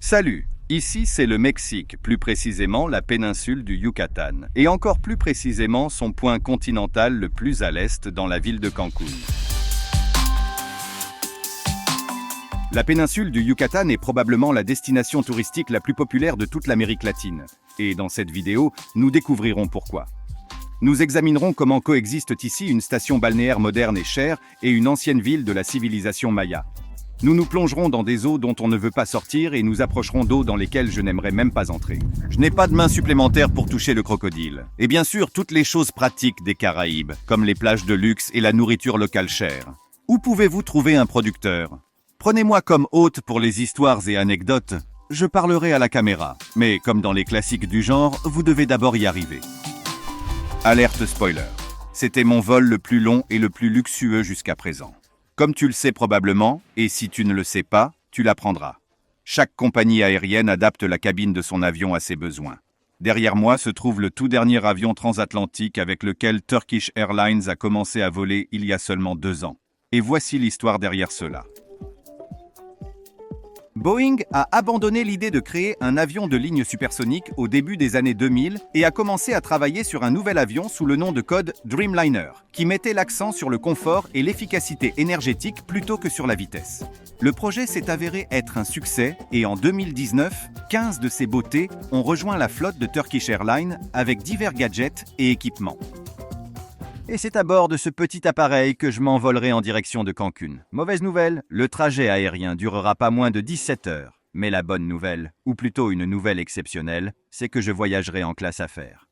Salut, ici c'est le Mexique, plus précisément la péninsule du Yucatan, et encore plus précisément son point continental le plus à l'est dans la ville de Cancún. La péninsule du Yucatan est probablement la destination touristique la plus populaire de toute l'Amérique latine, et dans cette vidéo, nous découvrirons pourquoi. Nous examinerons comment coexistent ici une station balnéaire moderne et chère et une ancienne ville de la civilisation maya. Nous nous plongerons dans des eaux dont on ne veut pas sortir et nous approcherons d'eaux dans lesquelles je n'aimerais même pas entrer. Je n'ai pas de main supplémentaire pour toucher le crocodile. Et bien sûr, toutes les choses pratiques des Caraïbes, comme les plages de luxe et la nourriture locale chère. Où pouvez-vous trouver un producteur? Prenez-moi comme hôte pour les histoires et anecdotes. Je parlerai à la caméra. Mais comme dans les classiques du genre, vous devez d'abord y arriver. Alerte spoiler. C'était mon vol le plus long et le plus luxueux jusqu'à présent. Comme tu le sais probablement, et si tu ne le sais pas, tu l'apprendras. Chaque compagnie aérienne adapte la cabine de son avion à ses besoins. Derrière moi se trouve le tout dernier avion transatlantique avec lequel Turkish Airlines a commencé à voler il y a seulement 2 ans. Et voici l'histoire derrière cela. Boeing a abandonné l'idée de créer un avion de ligne supersonique au début des années 2000 et a commencé à travailler sur un nouvel avion sous le nom de code Dreamliner, qui mettait l'accent sur le confort et l'efficacité énergétique plutôt que sur la vitesse. Le projet s'est avéré être un succès et en 2019, 15 de ses beautés ont rejoint la flotte de Turkish Airlines avec divers gadgets et équipements. Et c'est à bord de ce petit appareil que je m'envolerai en direction de Cancún. Mauvaise nouvelle, le trajet aérien durera pas moins de 17 heures. Mais la bonne nouvelle, ou plutôt une nouvelle exceptionnelle, c'est que je voyagerai en classe affaires.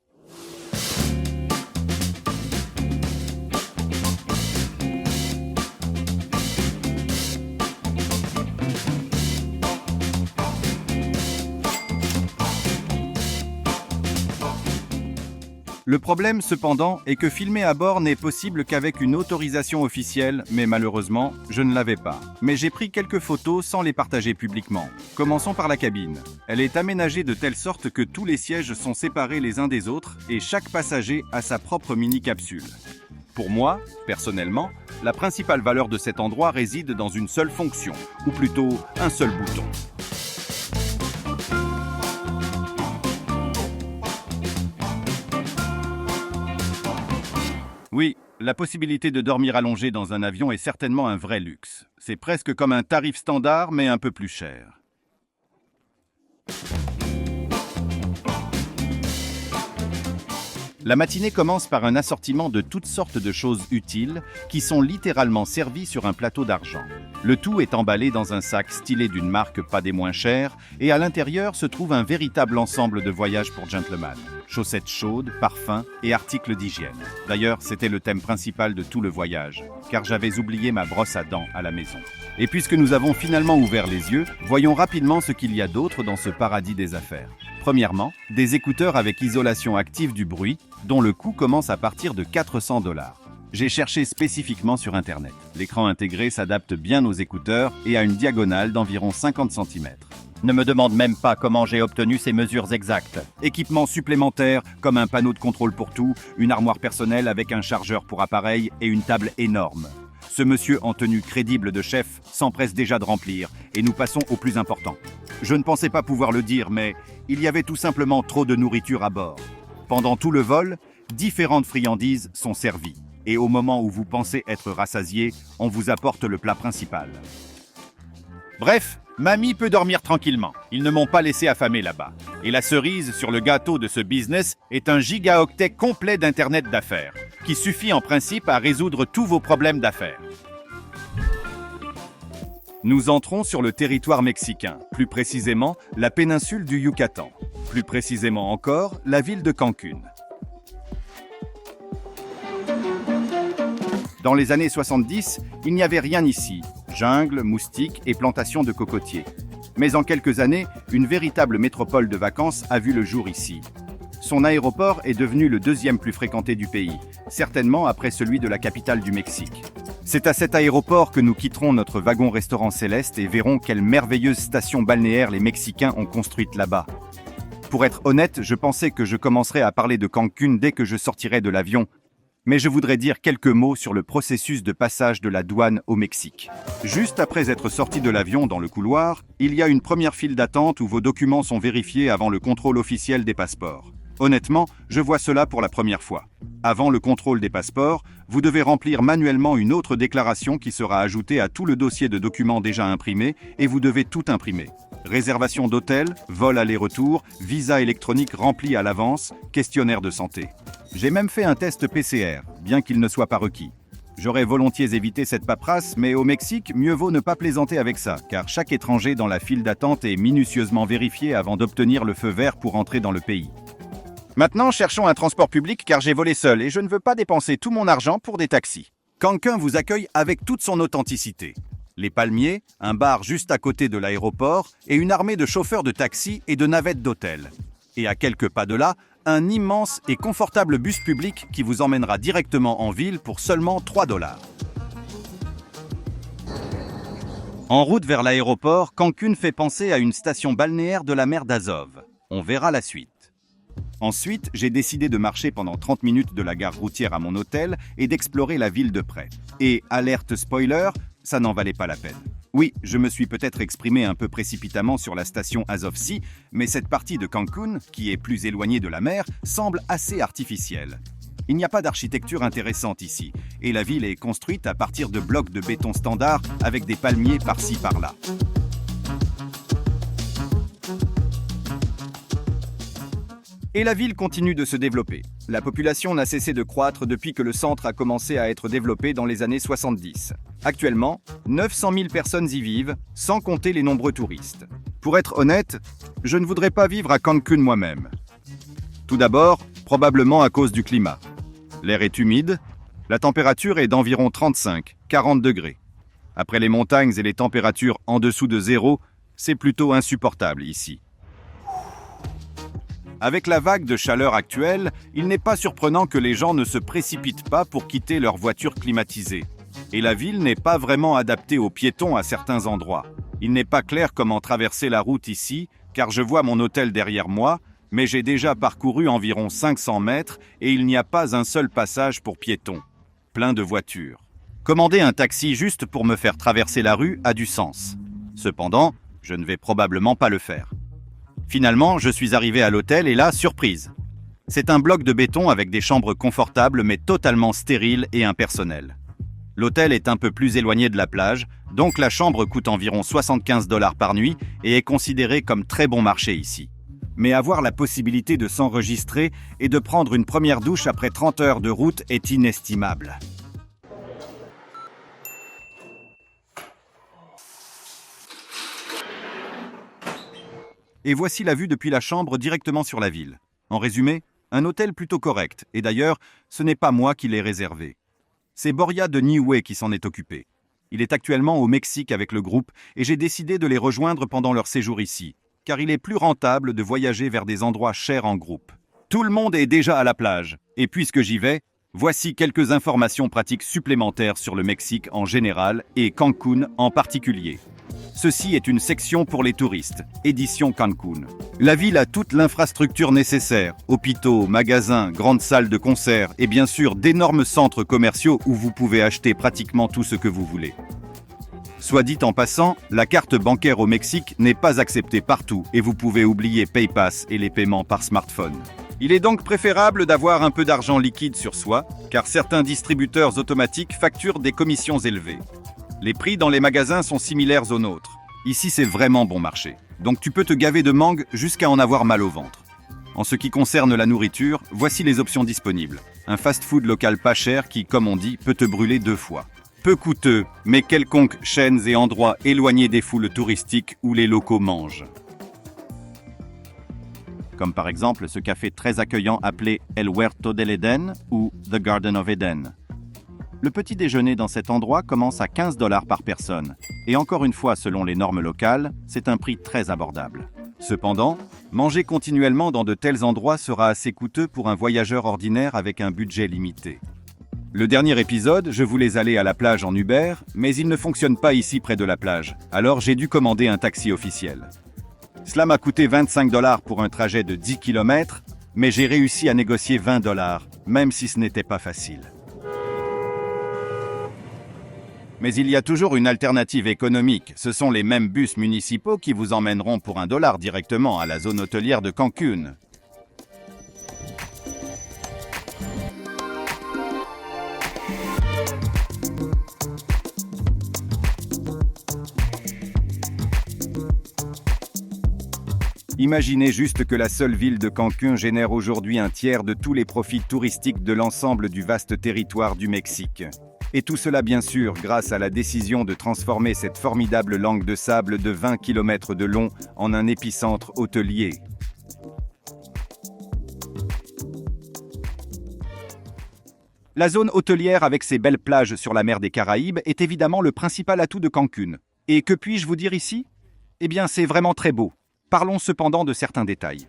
Le problème, cependant, est que filmer à bord n'est possible qu'avec une autorisation officielle, mais malheureusement, je ne l'avais pas. Mais j'ai pris quelques photos sans les partager publiquement. Commençons par la cabine. Elle est aménagée de telle sorte que tous les sièges sont séparés les uns des autres et chaque passager a sa propre mini-capsule. Pour moi, personnellement, la principale valeur de cet endroit réside dans une seule fonction, ou plutôt un seul bouton. Oui, la possibilité de dormir allongé dans un avion est certainement un vrai luxe. C'est presque comme un tarif standard, mais un peu plus cher. La matinée commence par un assortiment de toutes sortes de choses utiles qui sont littéralement servies sur un plateau d'argent. Le tout est emballé dans un sac stylé d'une marque pas des moins chères et à l'intérieur se trouve un véritable ensemble de voyage pour gentlemen. Chaussettes chaudes, parfums et articles d'hygiène. D'ailleurs, c'était le thème principal de tout le voyage, car j'avais oublié ma brosse à dents à la maison. Et puisque nous avons finalement ouvert les yeux, voyons rapidement ce qu'il y a d'autre dans ce paradis des affaires. Premièrement, des écouteurs avec isolation active du bruit, dont le coût commence à partir de 400 $. J'ai cherché spécifiquement sur Internet. L'écran intégré s'adapte bien aux écouteurs et a une diagonale d'environ 50 cm. Ne me demande même pas comment j'ai obtenu ces mesures exactes. Équipements supplémentaires comme un panneau de contrôle pour tout, une armoire personnelle avec un chargeur pour appareil et une table énorme. Ce monsieur en tenue crédible de chef s'empresse déjà de remplir et nous passons au plus important. Je ne pensais pas pouvoir le dire, mais il y avait tout simplement trop de nourriture à bord. Pendant tout le vol, différentes friandises sont servies. Et au moment où vous pensez être rassasié, on vous apporte le plat principal. Bref, mamie peut dormir tranquillement. Ils ne m'ont pas laissé affamer là-bas. Et la cerise sur le gâteau de ce business est un gigaoctet complet d'Internet d'affaires, qui suffit en principe à résoudre tous vos problèmes d'affaires. Nous entrons sur le territoire mexicain, plus précisément la péninsule du Yucatan. Plus précisément encore, la ville de Cancún. Dans les années 70, il n'y avait rien ici, jungle, moustiques et plantations de cocotiers. Mais en quelques années, une véritable métropole de vacances a vu le jour ici. Son aéroport est devenu le 2e plus fréquenté du pays, certainement après celui de la capitale du Mexique. C'est à cet aéroport que nous quitterons notre wagon-restaurant céleste et verrons quelle merveilleuse station balnéaire les Mexicains ont construite là-bas. Pour être honnête, je pensais que je commencerais à parler de Cancún dès que je sortirais de l'avion. Mais je voudrais dire quelques mots sur le processus de passage de la douane au Mexique. Juste après être sorti de l'avion dans le couloir, il y a une première file d'attente où vos documents sont vérifiés avant le contrôle officiel des passeports. Honnêtement, je vois cela pour la première fois. Avant le contrôle des passeports, vous devez remplir manuellement une autre déclaration qui sera ajoutée à tout le dossier de documents déjà imprimés et vous devez tout imprimer. Réservation d'hôtel, vol aller-retour, visa électronique rempli à l'avance, questionnaire de santé. J'ai même fait un test PCR, bien qu'il ne soit pas requis. J'aurais volontiers évité cette paperasse, mais au Mexique, mieux vaut ne pas plaisanter avec ça, car chaque étranger dans la file d'attente est minutieusement vérifié avant d'obtenir le feu vert pour entrer dans le pays. Maintenant, cherchons un transport public car j'ai volé seul et je ne veux pas dépenser tout mon argent pour des taxis. Cancun vous accueille avec toute son authenticité. Les palmiers, un bar juste à côté de l'aéroport et une armée de chauffeurs de taxi et de navettes d'hôtel. Et à quelques pas de là, un immense et confortable bus public qui vous emmènera directement en ville pour seulement 3 $. En route vers l'aéroport, Cancun fait penser à une station balnéaire de la mer d'Azov. On verra la suite. Ensuite, j'ai décidé de marcher pendant 30 minutes de la gare routière à mon hôtel et d'explorer la ville de près. Et, alerte spoiler, ça n'en valait pas la peine. Oui, je me suis peut-être exprimé un peu précipitamment sur la station Azovsi, mais cette partie de Cancun, qui est plus éloignée de la mer, semble assez artificielle. Il n'y a pas d'architecture intéressante ici, et la ville est construite à partir de blocs de béton standard avec des palmiers par-ci par-là. Et la ville continue de se développer. La population n'a cessé de croître depuis que le centre a commencé à être développé dans les années 70. Actuellement, 900 000 personnes y vivent, sans compter les nombreux touristes. Pour être honnête, je ne voudrais pas vivre à Cancun moi-même. Tout d'abord, probablement à cause du climat. L'air est humide, la température est d'environ 35-40 degrés. Après les montagnes et les températures en dessous de zéro, c'est plutôt insupportable ici. Avec la vague de chaleur actuelle, il n'est pas surprenant que les gens ne se précipitent pas pour quitter leur voiture climatisée. Et la ville n'est pas vraiment adaptée aux piétons à certains endroits. Il n'est pas clair comment traverser la route ici, car je vois mon hôtel derrière moi, mais j'ai déjà parcouru environ 500 mètres et il n'y a pas un seul passage pour piétons. Plein de voitures. Commander un taxi juste pour me faire traverser la rue a du sens. Cependant, je ne vais probablement pas le faire. Finalement, je suis arrivé à l'hôtel et là, surprise. C'est un bloc de béton avec des chambres confortables mais totalement stériles et impersonnelles. L'hôtel est un peu plus éloigné de la plage, donc la chambre coûte environ 75 $ par nuit et est considérée comme très bon marché ici. Mais avoir la possibilité de s'enregistrer et de prendre une première douche après 30 heures de route est inestimable. Et voici la vue depuis la chambre directement sur la ville. En résumé, un hôtel plutôt correct, et d'ailleurs, ce n'est pas moi qui l'ai réservé. C'est Boria de Niue qui s'en est occupé. Il est actuellement au Mexique avec le groupe, et j'ai décidé de les rejoindre pendant leur séjour ici, car il est plus rentable de voyager vers des endroits chers en groupe. Tout le monde est déjà à la plage, et puisque j'y vais, voici quelques informations pratiques supplémentaires sur le Mexique en général et Cancun en particulier. Ceci est une section pour les touristes, édition Cancun. La ville a toute l'infrastructure nécessaire, hôpitaux, magasins, grandes salles de concert et bien sûr d'énormes centres commerciaux où vous pouvez acheter pratiquement tout ce que vous voulez. Soit dit en passant, la carte bancaire au Mexique n'est pas acceptée partout et vous pouvez oublier PayPass et les paiements par smartphone. Il est donc préférable d'avoir un peu d'argent liquide sur soi, car certains distributeurs automatiques facturent des commissions élevées. Les prix dans les magasins sont similaires aux nôtres. Ici, c'est vraiment bon marché. Donc tu peux te gaver de mangue jusqu'à en avoir mal au ventre. En ce qui concerne la nourriture, voici les options disponibles. Un fast-food local pas cher qui, comme on dit, peut te brûler 2 fois. Peu coûteux, mais quelconques chaînes et endroits éloignés des foules touristiques où les locaux mangent. Comme par exemple ce café très accueillant appelé El Huerto del Eden ou The Garden of Eden. Le petit déjeuner dans cet endroit commence à 15 $ par personne. Et encore une fois, selon les normes locales, c'est un prix très abordable. Cependant, manger continuellement dans de tels endroits sera assez coûteux pour un voyageur ordinaire avec un budget limité. Le dernier épisode, je voulais aller à la plage en Uber, mais il ne fonctionne pas ici près de la plage. Alors j'ai dû commander un taxi officiel. Cela m'a coûté 25 $ pour un trajet de 10 km, mais j'ai réussi à négocier 20 $, même si ce n'était pas facile. Mais il y a toujours une alternative économique. Ce sont les mêmes bus municipaux qui vous emmèneront pour $1 directement à la zone hôtelière de Cancun. Imaginez juste que la seule ville de Cancun génère aujourd'hui un tiers de tous les profits touristiques de l'ensemble du vaste territoire du Mexique. Et tout cela bien sûr grâce à la décision de transformer cette formidable langue de sable de 20 km de long en un épicentre hôtelier. La zone hôtelière avec ses belles plages sur la mer des Caraïbes est évidemment le principal atout de Cancun. Et que puis-je vous dire ici? Eh bien, c'est vraiment très beau. Parlons cependant de certains détails.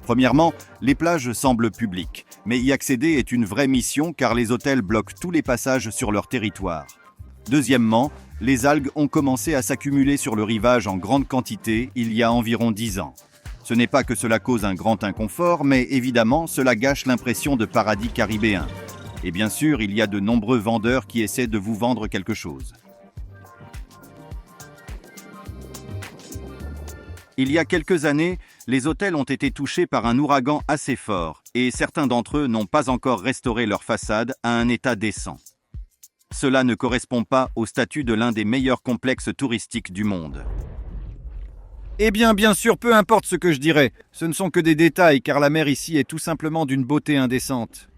Premièrement, les plages semblent publiques, mais y accéder est une vraie mission car les hôtels bloquent tous les passages sur leur territoire. Deuxièmement, les algues ont commencé à s'accumuler sur le rivage en grande quantité il y a environ 10 ans. Ce n'est pas que cela cause un grand inconfort, mais évidemment, cela gâche l'impression de paradis caribéen. Et bien sûr, il y a de nombreux vendeurs qui essaient de vous vendre quelque chose. Il y a quelques années, les hôtels ont été touchés par un ouragan assez fort et certains d'entre eux n'ont pas encore restauré leur façade à un état décent. Cela ne correspond pas au statut de l'un des meilleurs complexes touristiques du monde. Eh bien sûr, peu importe ce que je dirais, ce ne sont que des détails car la mer ici est tout simplement d'une beauté indécente.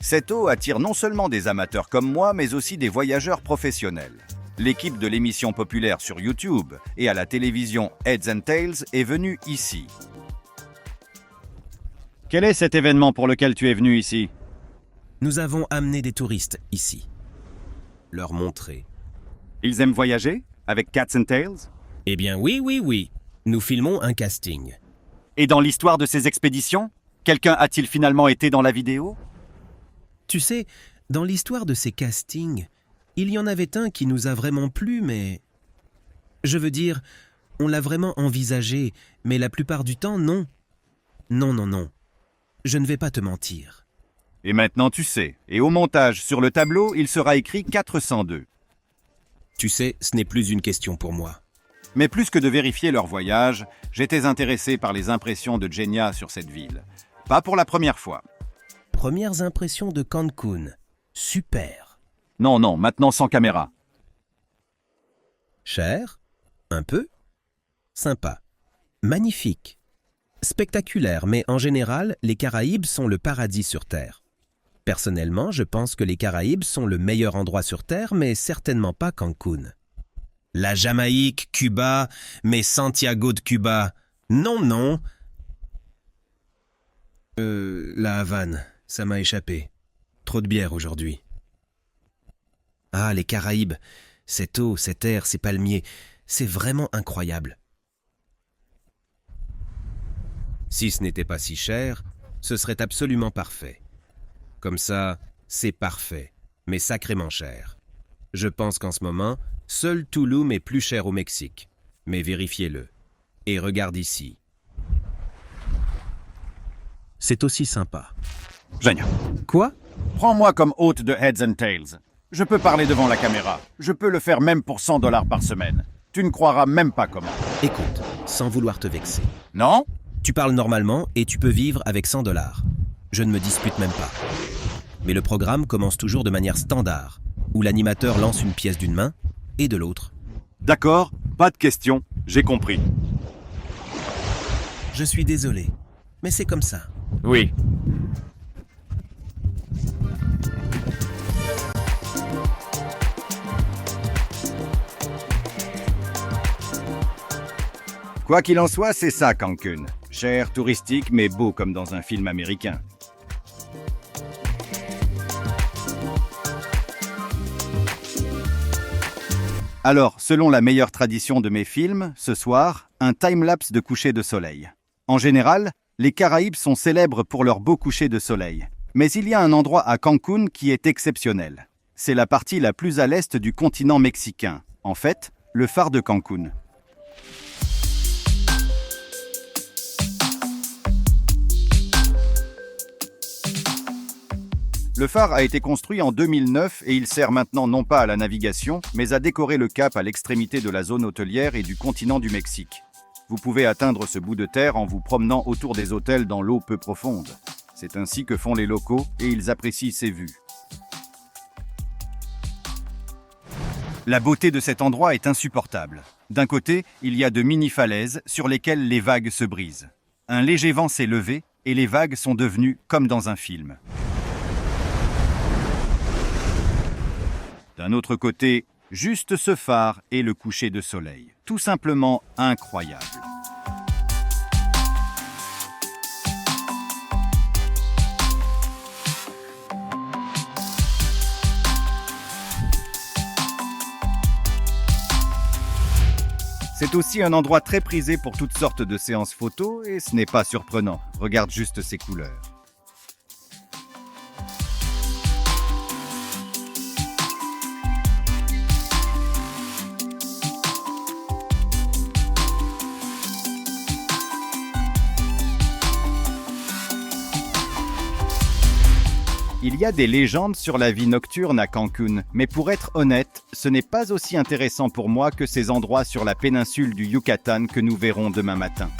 Cette eau attire non seulement des amateurs comme moi, mais aussi des voyageurs professionnels. L'équipe de l'émission populaire sur YouTube et à la télévision Heads and Tails est venue ici. Quel est cet événement pour lequel tu es venu ici? Nous avons amené des touristes ici. Leur montrer. Ils aiment voyager avec Cats and Tails? Eh bien oui. Nous filmons un casting. Et dans l'histoire de ces expéditions, quelqu'un a-t-il finalement été dans la vidéo? Tu sais, dans l'histoire de ces castings, il y en avait un qui nous a vraiment plu, mais... Je veux dire, on l'a vraiment envisagé, mais la plupart du temps, non. Non. Je ne vais pas te mentir. Et maintenant tu sais. Et au montage, sur le tableau, il sera écrit 402. Tu sais, ce n'est plus une question pour moi. Mais plus que de vérifier leur voyage, j'étais intéressé par les impressions de Genia sur cette ville. Pas pour la première fois. Premières impressions de Cancun. Super. Non, maintenant sans caméra. Cher? Un peu? Sympa. Magnifique. Spectaculaire, mais en général, les Caraïbes sont le paradis sur Terre. Personnellement, je pense que les Caraïbes sont le meilleur endroit sur Terre, mais certainement pas Cancun. La Jamaïque, Cuba, mais Santiago de Cuba. Non. La Havane, ça m'a échappé. Trop de bière aujourd'hui. Ah, les Caraïbes, cette eau, cet air, ces palmiers, c'est vraiment incroyable. Si ce n'était pas si cher, ce serait absolument parfait. Comme ça, c'est parfait, mais sacrément cher. Je pense qu'en ce moment, seul Tulum est plus cher au Mexique. Mais vérifiez-le. Et regarde ici. C'est aussi sympa. Génial. Quoi? Prends-moi comme hôte de Heads and Tails. Je peux parler devant la caméra. Je peux le faire même pour $100 par semaine. Tu ne croiras même pas comment. Écoute, sans vouloir te vexer. Non? Tu parles normalement et tu peux vivre avec $100. Je ne me dispute même pas. Mais le programme commence toujours de manière standard, où l'animateur lance une pièce d'une main et de l'autre. D'accord, pas de question, j'ai compris. Je suis désolé, mais c'est comme ça. Oui. Quoi qu'il en soit, c'est ça Cancun. Cher, touristique, mais beau comme dans un film américain. Alors, selon la meilleure tradition de mes films, ce soir, un time-lapse de coucher de soleil. En général, les Caraïbes sont célèbres pour leur beau coucher de soleil. Mais il y a un endroit à Cancun qui est exceptionnel. C'est la partie la plus à l'est du continent mexicain. En fait, Le phare de Cancún. Le phare a été construit en 2009 et il sert maintenant non pas à la navigation, mais à décorer le cap à l'extrémité de la zone hôtelière et du continent du Mexique. Vous pouvez atteindre ce bout de terre en vous promenant autour des hôtels dans l'eau peu profonde. C'est ainsi que font les locaux et ils apprécient ces vues. La beauté de cet endroit est insupportable. D'un côté, il y a de mini-falaises sur lesquelles les vagues se brisent. Un léger vent s'est levé et les vagues sont devenues comme dans un film. D'un autre côté, juste ce phare et le coucher de soleil. Tout simplement incroyable. C'est aussi un endroit très prisé pour toutes sortes de séances photos et ce n'est pas surprenant. Regarde juste ces couleurs. Il y a des légendes sur la vie nocturne à Cancún, mais pour être honnête, ce n'est pas aussi intéressant pour moi que ces endroits sur la péninsule du Yucatan que nous verrons demain matin.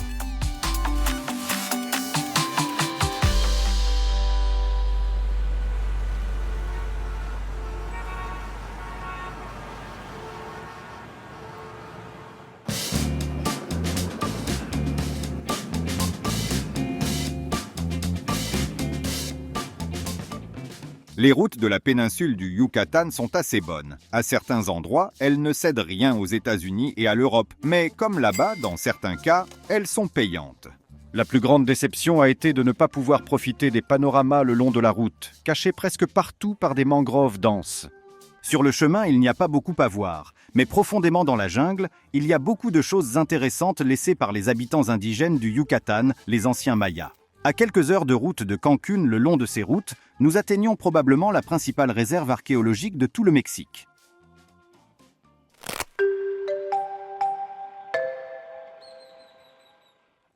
Les routes de la péninsule du Yucatan sont assez bonnes. À certains endroits, elles ne cèdent rien aux États-Unis et à l'Europe, mais comme là-bas, dans certains cas, elles sont payantes. La plus grande déception a été de ne pas pouvoir profiter des panoramas le long de la route, cachés presque partout par des mangroves denses. Sur le chemin, il n'y a pas beaucoup à voir, mais profondément dans la jungle, il y a beaucoup de choses intéressantes laissées par les habitants indigènes du Yucatan, les anciens Mayas. À quelques heures de route de Cancún le long de ces routes, nous atteignons probablement la principale réserve archéologique de tout le Mexique.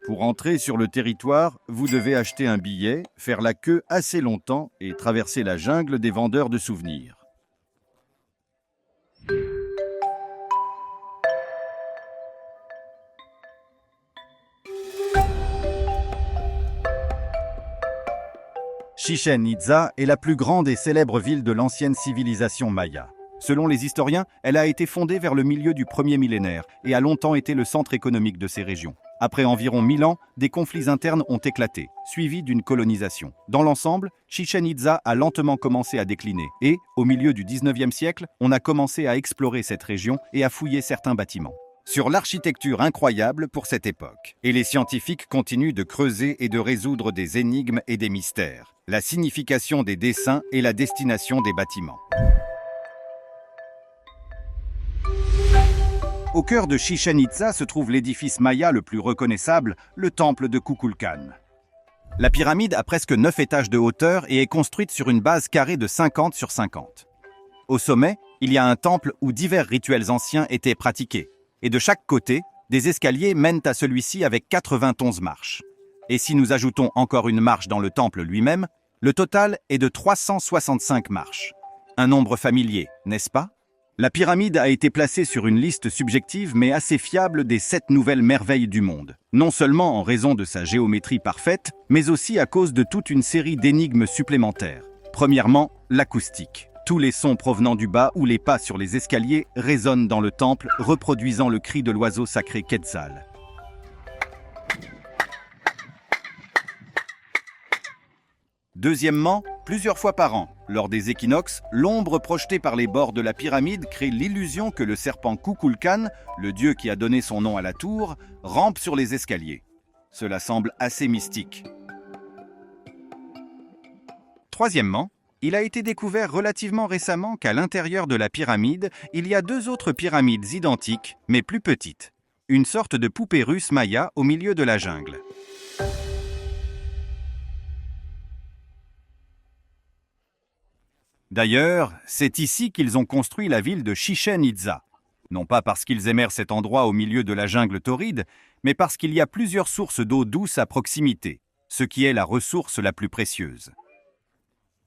Pour entrer sur le territoire, vous devez acheter un billet, faire la queue assez longtemps et traverser la jungle des vendeurs de souvenirs. Chichén Itzá est la plus grande et célèbre ville de l'ancienne civilisation maya. Selon les historiens, elle a été fondée vers le milieu du premier millénaire et a longtemps été le centre économique de ces régions. Après environ 1000 ans, des conflits internes ont éclaté, suivis d'une colonisation. Dans l'ensemble, Chichén Itzá a lentement commencé à décliner et, au milieu du 19e siècle, on a commencé à explorer cette région et à fouiller certains bâtiments. Sur l'architecture incroyable pour cette époque. Et les scientifiques continuent de creuser et de résoudre des énigmes et des mystères, la signification des dessins et la destination des bâtiments. Au cœur de Chichén Itzá se trouve l'édifice maya le plus reconnaissable, le temple de Kukulcán. La pyramide a presque 9 étages de hauteur et est construite sur une base carrée de 50 sur 50. Au sommet, il y a un temple où divers rituels anciens étaient pratiqués. Et de chaque côté, des escaliers mènent à celui-ci avec 91 marches. Et si nous ajoutons encore une marche dans le temple lui-même, le total est de 365 marches. Un nombre familier, n'est-ce pas? La pyramide a été placée sur une liste subjective mais assez fiable des 7 nouvelles merveilles du monde. Non seulement en raison de sa géométrie parfaite, mais aussi à cause de toute une série d'énigmes supplémentaires. Premièrement, l'acoustique. Tous les sons provenant du bas ou les pas sur les escaliers résonnent dans le temple, reproduisant le cri de l'oiseau sacré Quetzal. Deuxièmement, plusieurs fois par an, lors des équinoxes, l'ombre projetée par les bords de la pyramide crée l'illusion que le serpent Kukulcán, le dieu qui a donné son nom à la tour, rampe sur les escaliers. Cela semble assez mystique. Troisièmement, il a été découvert relativement récemment qu'à l'intérieur de la pyramide, il y a 2 autres pyramides identiques, mais plus petites. Une sorte de poupée russe maya au milieu de la jungle. D'ailleurs, c'est ici qu'ils ont construit la ville de Chichén Itzá. Non pas parce qu'ils aimèrent cet endroit au milieu de la jungle torride, mais parce qu'il y a plusieurs sources d'eau douce à proximité, ce qui est la ressource la plus précieuse.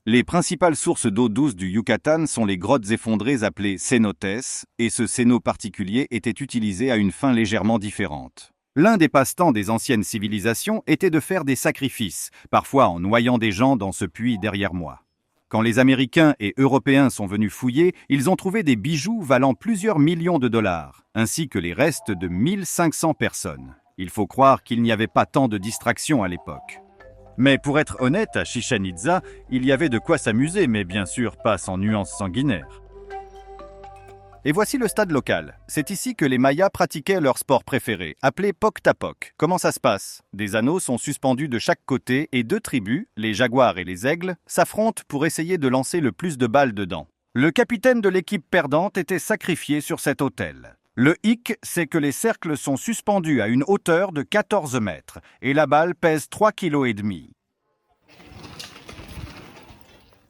Les principales sources d'eau douce du Yucatan sont les grottes effondrées appelées cenotes, et ce céno particulier était utilisé à une fin légèrement différente. L'un des passe-temps des anciennes civilisations était de faire des sacrifices, parfois en noyant des gens dans ce puits derrière moi. Quand les Américains et Européens sont venus fouiller, ils ont trouvé des bijoux valant plusieurs millions de dollars, ainsi que les restes de 1500 personnes. Il faut croire qu'il n'y avait pas tant de distractions à l'époque. Mais pour être honnête, à Chichén Itzá, il y avait de quoi s'amuser, mais bien sûr pas sans nuances sanguinaires. Et voici le stade local. C'est ici que les Mayas pratiquaient leur sport préféré, appelé Poc-Tapoc. Comment ça se passe? Des anneaux sont suspendus de chaque côté et deux tribus, les jaguars et les aigles, s'affrontent pour essayer de lancer le plus de balles dedans. Le capitaine de l'équipe perdante était sacrifié sur cet autel. Le hic, c'est que les cercles sont suspendus à une hauteur de 14 mètres et la balle pèse 3,5 kg.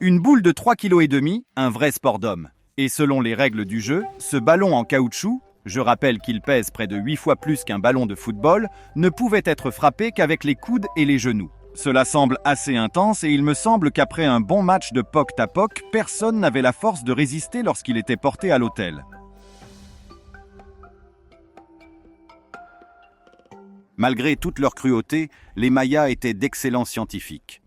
Une boule de 3,5 kg, un vrai sport d'homme. Et selon les règles du jeu, ce ballon en caoutchouc, je rappelle qu'il pèse près de 8 fois plus qu'un ballon de football, ne pouvait être frappé qu'avec les coudes et les genoux. Cela semble assez intense et il me semble qu'après un bon match de Poc-Tapoc, personne n'avait la force de résister lorsqu'il était porté à l'autel. Malgré toute leur cruauté, les Mayas étaient d'excellents scientifiques.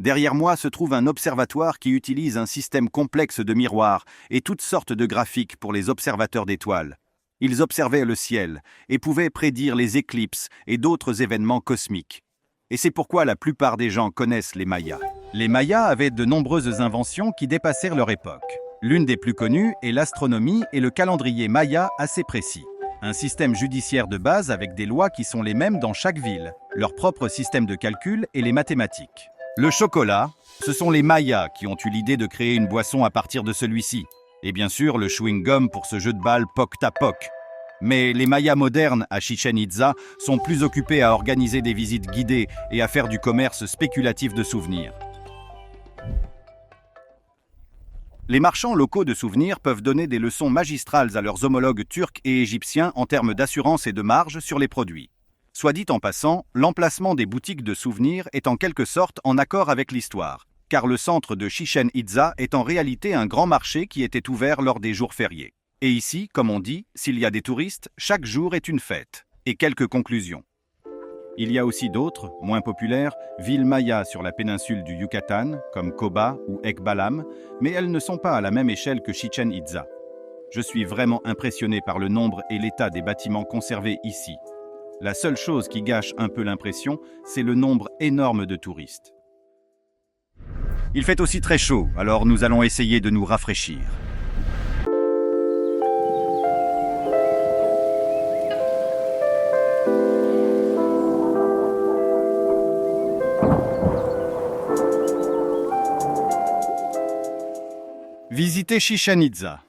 Derrière moi se trouve un observatoire qui utilise un système complexe de miroirs et toutes sortes de graphiques pour les observateurs d'étoiles. Ils observaient le ciel et pouvaient prédire les éclipses et d'autres événements cosmiques. Et c'est pourquoi la plupart des gens connaissent les Mayas. Les Mayas avaient de nombreuses inventions qui dépassèrent leur époque. L'une des plus connues est l'astronomie et le calendrier maya assez précis. Un système judiciaire de base avec des lois qui sont les mêmes dans chaque ville, leur propre système de calcul et les mathématiques. Le chocolat, ce sont les Mayas qui ont eu l'idée de créer une boisson à partir de celui-ci. Et bien sûr, le chewing-gum pour ce jeu de balle Poc-Tapoc. Mais les Mayas modernes à Chichén Itzá sont plus occupés à organiser des visites guidées et à faire du commerce spéculatif de souvenirs. Les marchands locaux de souvenirs peuvent donner des leçons magistrales à leurs homologues turcs et égyptiens en termes d'assurance et de marge sur les produits. Soit dit en passant, l'emplacement des boutiques de souvenirs est en quelque sorte en accord avec l'histoire, car le centre de Chichén Itzá est en réalité un grand marché qui était ouvert lors des jours fériés. Et ici, comme on dit, s'il y a des touristes, chaque jour est une fête. Et quelques conclusions. Il y a aussi d'autres, moins populaires, villes mayas sur la péninsule du Yucatan, comme Coba ou Ekbalam, mais elles ne sont pas à la même échelle que Chichén Itzá. Je suis vraiment impressionné par le nombre et l'état des bâtiments conservés ici. La seule chose qui gâche un peu l'impression, c'est le nombre énorme de touristes. Il fait aussi très chaud, alors nous allons essayer de nous rafraîchir. Visitez Chichén Itzá.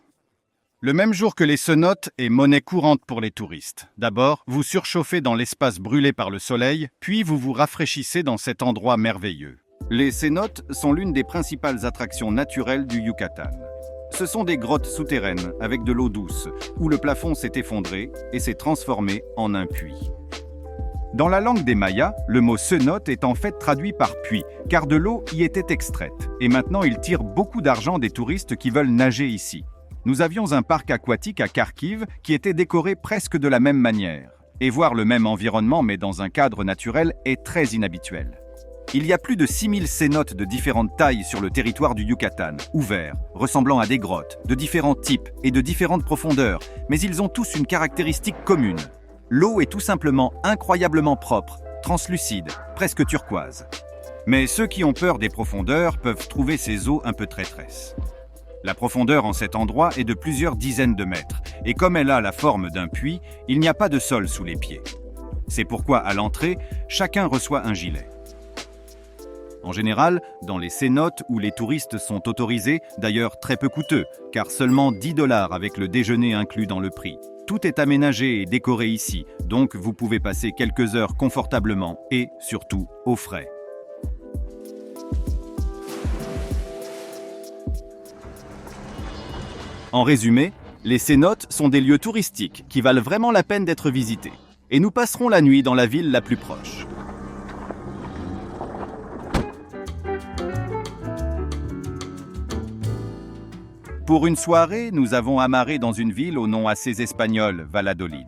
Le même jour que les cenotes est monnaie courante pour les touristes. D'abord, vous surchauffez dans l'espace brûlé par le soleil, puis vous vous rafraîchissez dans cet endroit merveilleux. Les cenotes sont l'une des principales attractions naturelles du Yucatan. Ce sont des grottes souterraines avec de l'eau douce, où le plafond s'est effondré et s'est transformé en un puits. Dans la langue des Mayas, le mot cenote est en fait traduit par puits, car de l'eau y était extraite. Et maintenant, ils tirent beaucoup d'argent des touristes qui veulent nager ici. Nous avions un parc aquatique à Kharkiv qui était décoré presque de la même manière. Et voir le même environnement mais dans un cadre naturel est très inhabituel. Il y a plus de 6000 cénotes de différentes tailles sur le territoire du Yucatan, ouverts, ressemblant à des grottes, de différents types et de différentes profondeurs, mais ils ont tous une caractéristique commune. L'eau est tout simplement incroyablement propre, translucide, presque turquoise. Mais ceux qui ont peur des profondeurs peuvent trouver ces eaux un peu traîtresses. La profondeur en cet endroit est de plusieurs dizaines de mètres, et comme elle a la forme d'un puits, il n'y a pas de sol sous les pieds. C'est pourquoi, à l'entrée, chacun reçoit un gilet. En général, dans les cénotes où les touristes sont autorisés, d'ailleurs très peu coûteux, car seulement 10 $ avec le déjeuner inclus dans le prix. Tout est aménagé et décoré ici, donc vous pouvez passer quelques heures confortablement et, surtout, au frais. En résumé, Les cénotes sont des lieux touristiques qui valent vraiment la peine d'être visités. Et nous passerons la nuit dans la ville la plus proche. Pour une soirée, nous avons amarré dans une ville au nom assez espagnol, Valladolid.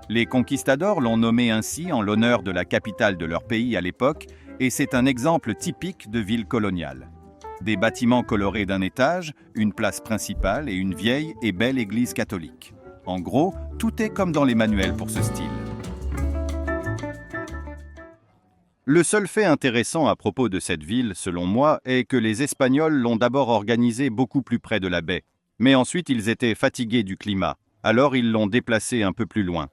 Les conquistadors l'ont nommée ainsi en l'honneur de la capitale de leur pays à l'époque, et c'est un exemple typique de ville coloniale. Des bâtiments colorés d'un étage, une place principale et une vieille et belle église catholique. En gros, tout est comme dans les manuels pour ce style. Le seul fait intéressant à propos de cette ville, selon moi, est que les Espagnols l'ont d'abord organisée beaucoup plus près de la baie. Mais ensuite, ils étaient fatigués du climat, alors ils l'ont déplacée un peu plus loin.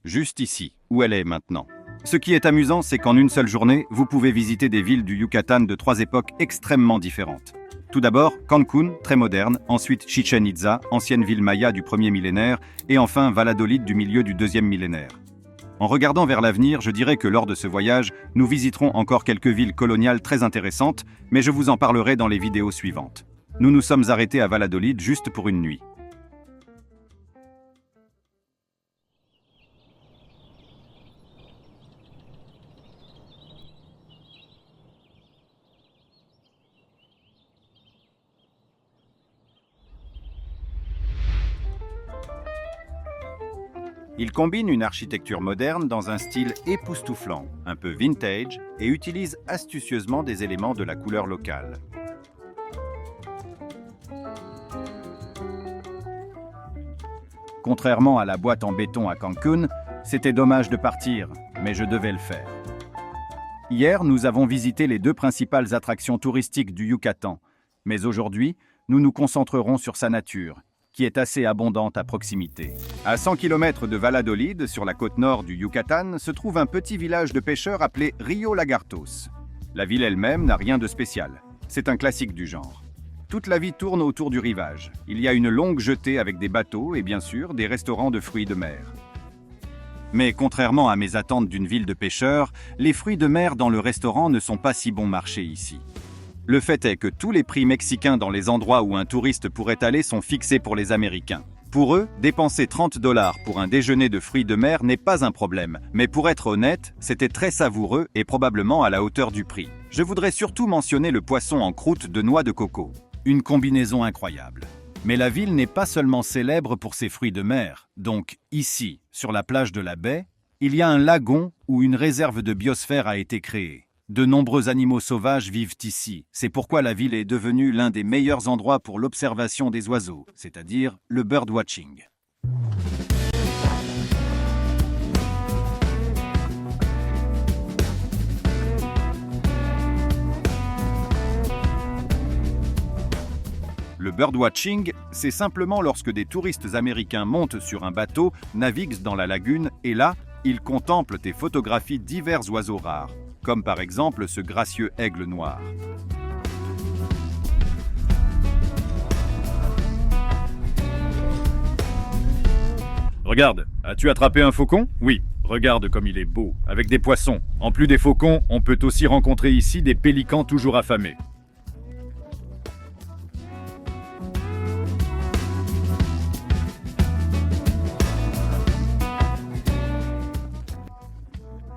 Juste ici, où elle est maintenant. Ce qui est amusant, c'est qu'en une seule journée, vous pouvez visiter des villes du Yucatan de 3 époques extrêmement différentes. Tout d'abord, Cancún, très moderne, ensuite Chichén Itzá, ancienne ville maya du 1er millénaire, et enfin Valladolid du milieu du 2e millénaire. En regardant vers l'avenir, je dirais que lors de ce voyage, nous visiterons encore quelques villes coloniales très intéressantes, mais je vous en parlerai dans les vidéos suivantes. Nous nous sommes arrêtés à Valladolid juste pour une nuit. Il combine une architecture moderne dans un style époustouflant, un peu vintage, et utilise astucieusement des éléments de la couleur locale. Contrairement à la boîte en béton à Cancún, c'était dommage de partir, mais je devais le faire. Hier, nous avons visité les 2 principales attractions touristiques du Yucatan, mais aujourd'hui, nous nous concentrerons sur sa nature, qui est assez abondante à proximité. À 100 km de Valladolid, sur la côte nord du Yucatan, se trouve un petit village de pêcheurs appelé Río Lagartos. La ville elle-même n'a rien de spécial. C'est un classique du genre. Toute la vie tourne autour du rivage. Il y a une longue jetée avec des bateaux et bien sûr des restaurants de fruits de mer. Mais contrairement à mes attentes d'une ville de pêcheurs, les fruits de mer dans le restaurant ne sont pas si bon marché ici. Le fait est que tous les prix mexicains dans les endroits où un touriste pourrait aller sont fixés pour les Américains. Pour eux, dépenser 30 $ pour un déjeuner de fruits de mer n'est pas un problème, mais pour être honnête, c'était très savoureux et probablement à la hauteur du prix. Je voudrais surtout mentionner le poisson en croûte de noix de coco. Une combinaison incroyable. Mais la ville n'est pas seulement célèbre pour ses fruits de mer. Donc ici, sur la plage de la baie, il y a un lagon où une réserve de biosphère a été créée. De nombreux animaux sauvages vivent ici. C'est pourquoi la ville est devenue l'un des meilleurs endroits pour l'observation des oiseaux, c'est-à-dire le birdwatching. Le birdwatching, c'est simplement lorsque des touristes américains montent sur un bateau, naviguent dans la lagune et là, ils contemplent et photographient divers oiseaux rares, comme par exemple ce gracieux aigle noir. Regarde, as-tu attrapé un faucon? Oui, regarde comme il est beau, avec des poissons. En plus des faucons, on peut aussi rencontrer ici des pélicans toujours affamés.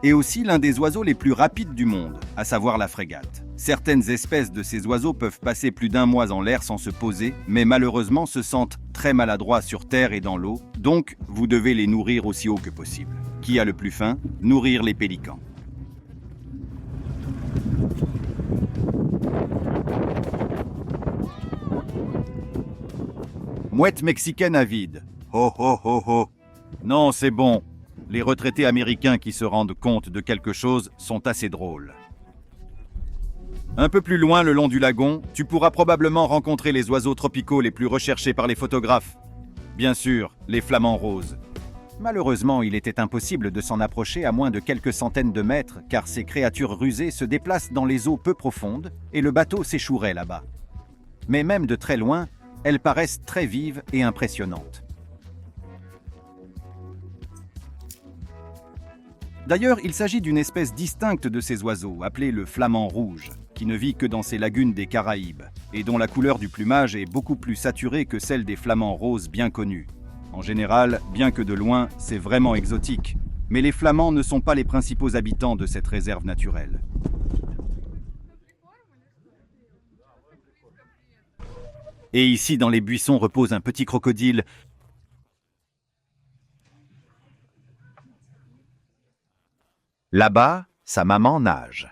Et aussi l'un des oiseaux les plus rapides du monde, à savoir la frégate. Certaines espèces de ces oiseaux peuvent passer plus d'1 mois en l'air sans se poser, mais malheureusement se sentent très maladroits sur terre et dans l'eau, donc vous devez les nourrir aussi haut que possible. Qui a le plus faim? Nourrir les pélicans. Mouette mexicaine avide. Ho ho ho ho. Non, c'est bon. Les retraités américains qui se rendent compte de quelque chose sont assez drôles. Un peu plus loin, le long du lagon, tu pourras probablement rencontrer les oiseaux tropicaux les plus recherchés par les photographes. Bien sûr, les flamants roses. Malheureusement, il était impossible de s'en approcher à moins de quelques centaines de mètres, car ces créatures rusées se déplacent dans les eaux peu profondes et le bateau s'échouerait là-bas. Mais même de très loin, elles paraissent très vives et impressionnantes. D'ailleurs, il s'agit d'une espèce distincte de ces oiseaux, appelée le flamant rouge. qui ne vit que dans ces lagunes des Caraïbes, et dont la couleur du plumage est beaucoup plus saturée que celle des flamands roses bien connus. En général, bien que de loin, c'est vraiment exotique. Mais les flamands ne sont pas les principaux habitants de cette réserve naturelle. Et ici, dans les buissons, repose un petit crocodile. Là-bas, sa maman nage.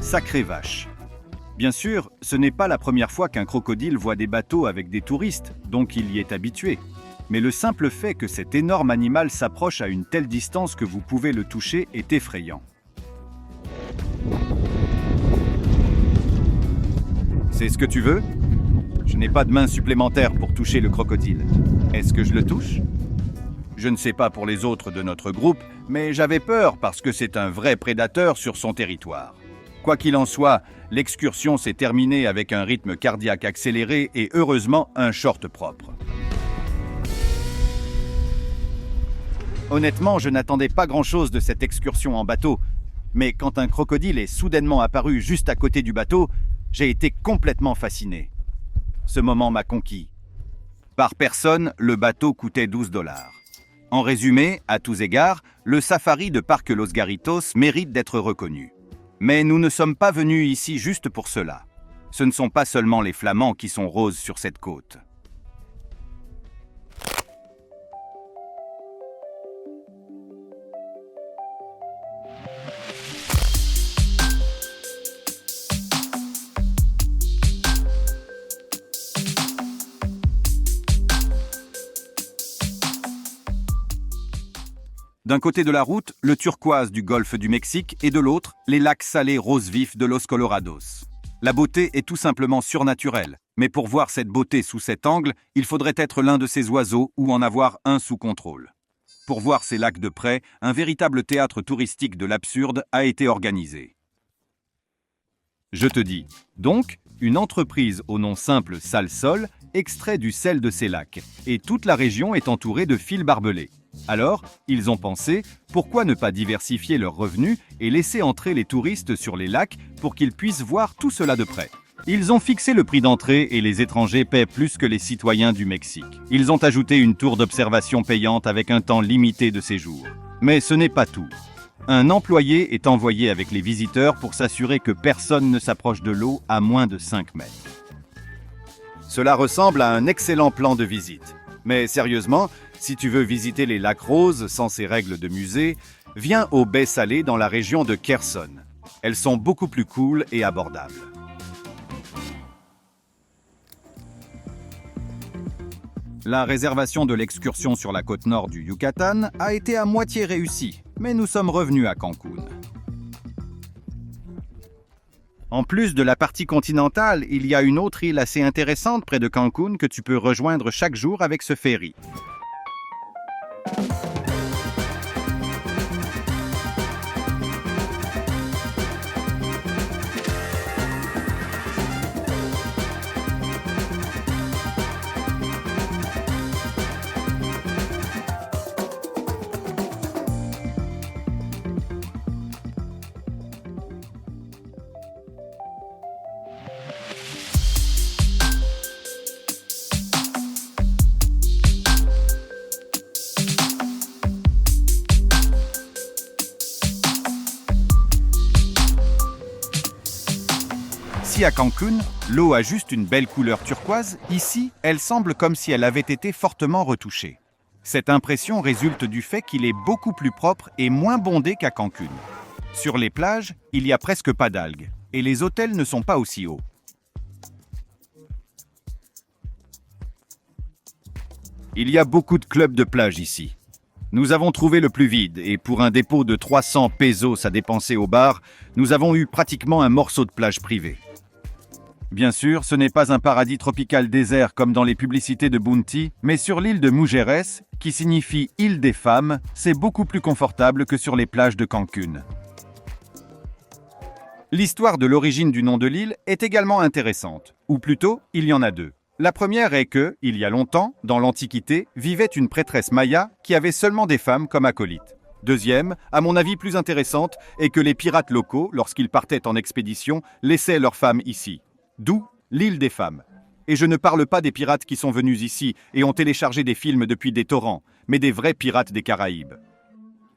Sacrée vache. Bien sûr, ce n'est pas la première fois qu'un crocodile voit des bateaux avec des touristes, donc il y est habitué. Mais le simple fait que cet énorme animal s'approche à une telle distance que vous pouvez le toucher est effrayant. C'est ce que tu veux? Je n'ai pas de main supplémentaire pour toucher le crocodile. Est-ce que je le touche? Je ne sais pas pour les autres de notre groupe, mais j'avais peur parce que c'est un vrai prédateur sur son territoire. Quoi qu'il en soit, l'excursion s'est terminée avec un rythme cardiaque accéléré et heureusement un short propre. Honnêtement, je n'attendais pas grand-chose de cette excursion en bateau, mais quand un crocodile est soudainement apparu juste à côté du bateau, j'ai été complètement fasciné. Ce moment m'a conquis. Par personne, le bateau coûtait 12 $. En résumé, à tous égards, le safari de Parque Los Garritos mérite d'être reconnu. Mais nous ne sommes pas venus ici juste pour cela. Ce ne sont pas seulement les flamands qui sont roses sur cette côte. D'un côté de la route, le turquoise du golfe du Mexique et de l'autre, les lacs salés rose vif de Los Colorados. La beauté est tout simplement surnaturelle, mais pour voir cette beauté sous cet angle, il faudrait être l'un de ces oiseaux ou en avoir un sous contrôle. Pour voir ces lacs de près, un véritable théâtre touristique de l'absurde a été organisé. Je te dis, donc, une entreprise au nom simple Salsol extrait du sel de ces lacs, et toute la région est entourée de fils barbelés. Alors, ils ont pensé, pourquoi ne pas diversifier leurs revenus et laisser entrer les touristes sur les lacs pour qu'ils puissent voir tout cela de près. Ils ont fixé le prix d'entrée et les étrangers paient plus que les citoyens du Mexique. Ils ont ajouté une tour d'observation payante avec un temps limité de séjour. Mais ce n'est pas tout. Un employé est envoyé avec les visiteurs pour s'assurer que personne ne s'approche de l'eau à moins de 5 mètres. Cela ressemble à un excellent plan de visite. Mais sérieusement, si tu veux visiter les lacs roses sans ces règles de musée, viens aux baies salées dans la région de Kherson. Elles sont beaucoup plus cool et abordables. La réservation de l'excursion sur la côte nord du Yucatan a été à moitié réussie, mais nous sommes revenus à Cancun. En plus de la partie continentale, il y a une autre île assez intéressante près de Cancun que tu peux rejoindre chaque jour avec ce ferry. Si à Cancun, l'eau a juste une belle couleur turquoise, ici, elle semble comme si elle avait été fortement retouchée. Cette impression résulte du fait qu'il est beaucoup plus propre et moins bondé qu'à Cancun. Sur les plages, il n'y a presque pas d'algues, et les hôtels ne sont pas aussi hauts. Il y a beaucoup de clubs de plage ici. Nous avons trouvé le plus vide, et pour un dépôt de 300 pesos à dépenser au bar, nous avons eu pratiquement un morceau de plage privée. Bien sûr, ce n'est pas un paradis tropical désert comme dans les publicités de Bounty, mais sur l'île de Mujeres, qui signifie île des femmes, c'est beaucoup plus confortable que sur les plages de Cancun. L'histoire de l'origine du nom de l'île est également intéressante, ou plutôt, il y en a deux. La première est que, il y a longtemps, dans l'Antiquité, vivait une prêtresse maya qui avait seulement des femmes comme acolytes. Deuxième, à mon avis plus intéressante, est que les pirates locaux, lorsqu'ils partaient en expédition, laissaient leurs femmes ici. D'où l'île des femmes. Et je ne parle pas des pirates qui sont venus ici et ont téléchargé des films depuis des torrents, mais des vrais pirates des Caraïbes.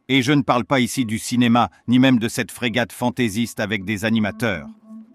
Et je ne parle pas ici du cinéma, ni même de cette frégate fantaisiste avec des animateurs.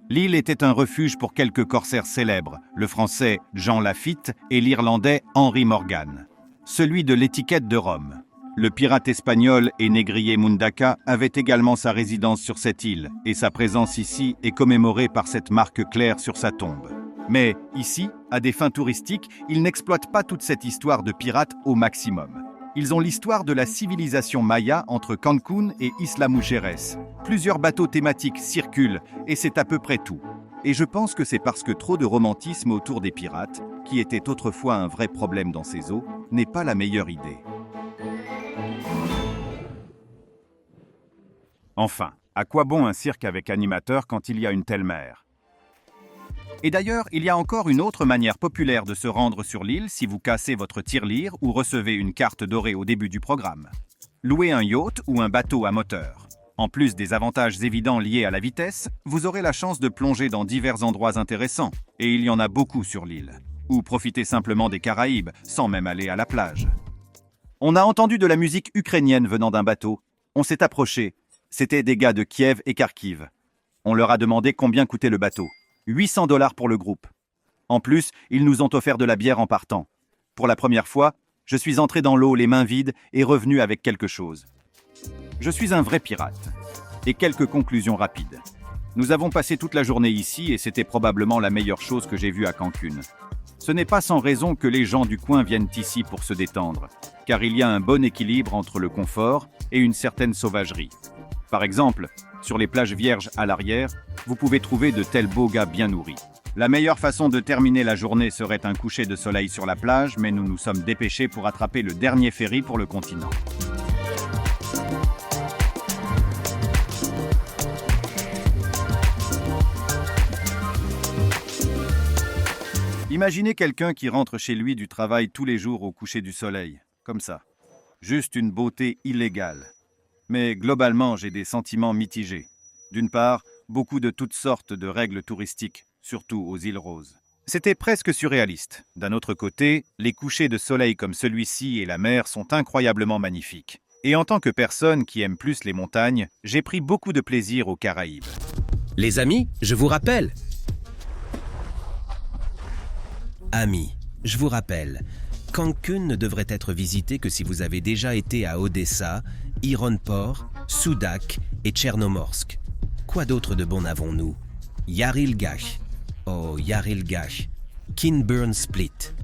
L'île était un refuge pour quelques corsaires célèbres, le français Jean Lafitte et l'irlandais Henry Morgan. Celui de l'étiquette de Rome. Le pirate espagnol et négrier Mundaka avait également sa résidence sur cette île, et sa présence ici est commémorée par cette marque claire sur sa tombe. Mais ici, à des fins touristiques, ils n'exploitent pas toute cette histoire de pirates au maximum. Ils ont l'histoire de la civilisation maya entre Cancun et Isla Mujeres. Plusieurs bateaux thématiques circulent, et c'est à peu près tout. Et je pense que c'est parce que trop de romantisme autour des pirates, qui était autrefois un vrai problème dans ces eaux, n'est pas la meilleure idée. Enfin, à quoi bon un cirque avec animateur quand il y a une telle mer? Et d'ailleurs, il y a encore une autre manière populaire de se rendre sur l'île si vous cassez votre tirelire ou recevez une carte dorée au début du programme. Louer un yacht ou un bateau à moteur. En plus des avantages évidents liés à la vitesse, vous aurez la chance de plonger dans divers endroits intéressants, et il y en a beaucoup sur l'île. Ou profiter simplement des Caraïbes, sans même aller à la plage. On a entendu de la musique ukrainienne venant d'un bateau. On s'est approché. C'était des gars de Kiev et Kharkiv. On leur a demandé combien coûtait le bateau. 800 $ pour le groupe. En plus, ils nous ont offert de la bière en partant. Pour la première fois, je suis entré dans l'eau les mains vides et revenu avec quelque chose. Je suis un vrai pirate. Et quelques conclusions rapides. Nous avons passé toute la journée ici et c'était probablement la meilleure chose que j'ai vue à Cancun. Ce n'est pas sans raison que les gens du coin viennent ici pour se détendre, car il y a un bon équilibre entre le confort et une certaine sauvagerie. Par exemple, sur les plages vierges à l'arrière, vous pouvez trouver de tels beaux gars bien nourris. La meilleure façon de terminer la journée serait un coucher de soleil sur la plage, mais nous nous sommes dépêchés pour attraper le dernier ferry pour le continent. Imaginez quelqu'un qui rentre chez lui du travail tous les jours au coucher du soleil, comme ça. Juste une beauté illégale. Mais globalement, j'ai des sentiments mitigés. D'une part, beaucoup de toutes sortes de règles touristiques, surtout aux îles Roses. C'était presque surréaliste. D'un autre côté, les couchers de soleil comme celui-ci et la mer sont incroyablement magnifiques. Et en tant que personne qui aime plus les montagnes, j'ai pris beaucoup de plaisir aux Caraïbes. Les amis, je vous rappelle. Amis, je vous rappelle, Cancun ne devrait être visité que si vous avez déjà été à Odessa, Ironport, Sudak et Tchernomorsk. Quoi d'autre de bon avons-nous? Yarilgash. Oh, Yarilgash. Kinburn Split.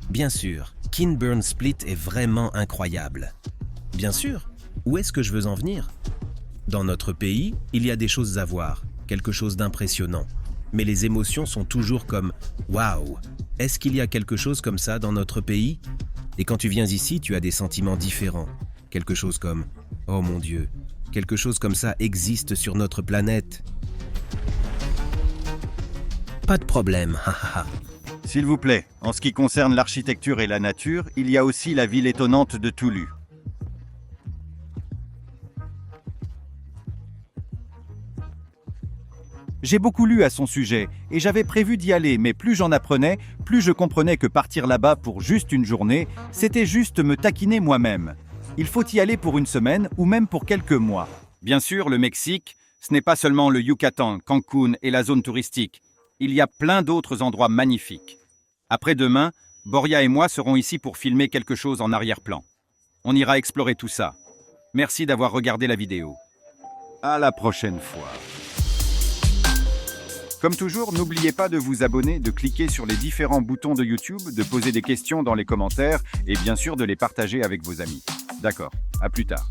Bien sûr, Kinburn Split est vraiment incroyable. Bien sûr, où est-ce que je veux en venir? Dans notre pays, il y a des choses à voir, quelque chose d'impressionnant. Mais les émotions sont toujours comme « Waouh !» Est-ce qu'il y a quelque chose comme ça dans notre pays? Et quand tu viens ici, tu as des sentiments différents. Quelque chose comme « Oh mon Dieu !» Quelque chose comme ça existe sur notre planète. Pas de problème, hahaha. S'il vous plaît, en ce qui concerne l'architecture et la nature, il y a aussi la ville étonnante de Toulouse. J'ai beaucoup lu à son sujet et j'avais prévu d'y aller, mais plus j'en apprenais, plus je comprenais que partir là-bas pour juste une journée, c'était juste me taquiner moi-même. Il faut y aller pour une semaine ou même pour quelques mois. Bien sûr, le Mexique, ce n'est pas seulement le Yucatan, Cancun et la zone touristique. Il y a plein d'autres endroits magnifiques. Après-demain, Boria et moi serons ici pour filmer quelque chose en arrière-plan. On ira explorer tout ça. Merci d'avoir regardé la vidéo. À la prochaine fois. Comme toujours, n'oubliez pas de vous abonner, de cliquer sur les différents boutons de YouTube, de poser des questions dans les commentaires et bien sûr de les partager avec vos amis. D'accord, à plus tard.